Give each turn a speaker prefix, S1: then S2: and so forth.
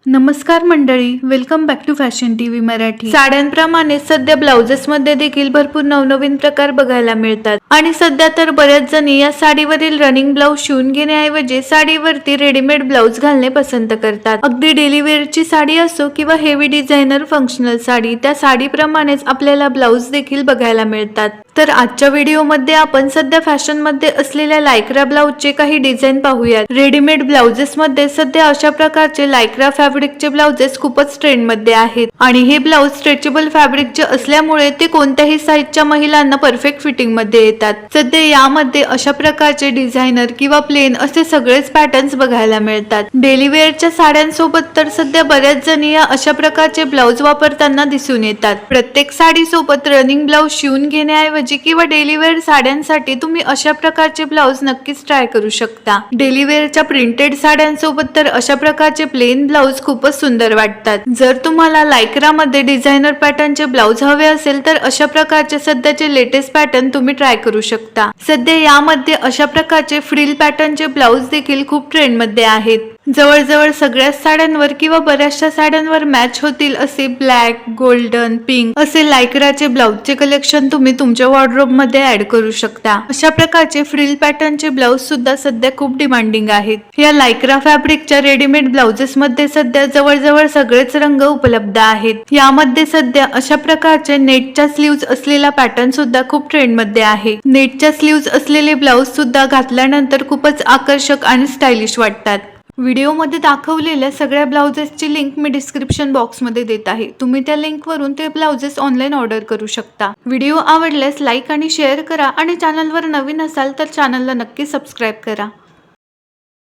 S1: नमस्कार मंडळी, welcome back to fashion TV Marathi. साड्यांप्रमाणे सध्या ब्लाउजेस मध्ये देखील भरपूर नवनवीन प्रकार बघायला मिळतात आणि सध्या तर बऱ्याच जणी या साडीवरील रनिंग ब्लाउज शिवून घेण्याऐवजी साडीवरती रेडीमेड ब्लाउज घालणे पसंत करतात। अगदी डेली वेअरची साडी असो किंवा हेवी डिझायनर फंक्शनल साडी, त्या साडीप्रमाणेच आपल्याला ब्लाउज देखील बघायला मिळतात। तर आजच्या व्हिडिओमध्ये आपण सध्या फॅशन मध्ये असलेल्या लायक्रा ब्लाउजचे काही डिझाईन पाहूयात। रेडीमेड ब्लाउजेस मध्ये सध्या अशा प्रकारचे लायक्रा फॅब्रिकचे ब्लाउजेस खूपच ट्रेंड मध्ये आहेत आणि हे ब्लाउज स्ट्रेचेबल फॅब्रिकचे असल्यामुळे ते कोणत्याही साईजच्या महिलांना परफेक्ट फिटिंग मध्ये येतात। सध्या यामध्ये अशा प्रकारचे डिझायनर किंवा प्लेन असे सगळेच पॅटर्न्स बघायला मिळतात। डेली वेअरच्या साड्यांसोबत तर सध्या बऱ्याच जणी या अशा प्रकारचे ब्लाउज वापरताना दिसून येतात। प्रत्येक साडी सोबत रनिंग ब्लाउज शिवून घेण्याऐवजी किंवा डेली वेअर साड्यांसाठी तुम्ही अशा प्रकारचे ब्लाउज नक्कीच ट्राय करू शकता। डेली वेअरच्या प्रिंटेड साड्यांसोबत तर अशा प्रकारचे प्लेन ब्लाउज खूपच सुंदर वाटतात। जर तुम्हाला लायक्रा मध्ये डिझायनर पॅटर्नचे ब्लाउज हवे असेल तर अशा प्रकारचे सध्याचे लेटेस्ट पॅटर्न तुम्ही ट्राय करू शकता। सध्या यामध्ये अशा प्रकारचे फ्रिल पॅटर्नचे ब्लाउज देखील खूप ट्रेंड मध्ये आहेत। जवळजवळ सगळ्याच साड्यांवर किंवा बऱ्याचशा साड्यांवर मॅच होतील असे ब्लॅक, गोल्डन, पिंक असे लायक्राचे ब्लाउजचे कलेक्शन तुम्ही तुमच्या वॉर्डरोब मध्ये ऍड करू शकता। अशा प्रकारचे फ्रिल पॅटर्नचे ब्लाउज सुद्धा सध्या खूप डिमांडिंग आहेत। या लायक्रा फॅब्रिकच्या रेडीमेड ब्लाउजेस मध्ये सध्या जवळजवळ सगळेच रंग उपलब्ध आहेत। यामध्ये सध्या अशा प्रकारचे नेटच्या स्लीव्ज असलेला पॅटर्न सुद्धा खूप ट्रेंड मध्ये आहे। नेटच्या स्लीव्ज असलेले ब्लाउज सुद्धा घातल्यानंतर खूपच आकर्षक आणि स्टायलिश वाटतात। व्हिडिओमध्ये दाखवलेल्या सगळ्या ब्लाउजेसची लिंक मी डिस्क्रिप्शन बॉक्समध्ये देत आहे। तुम्ही त्या लिंकवरून ते ब्लाउजेस ऑनलाईन ऑर्डर करू शकता। व्हिडिओ आवडल्यास लाईक आणि शेअर करा आणि चॅनलवर नवीन असाल तर चॅनलला नक्की सबस्क्राईब करा।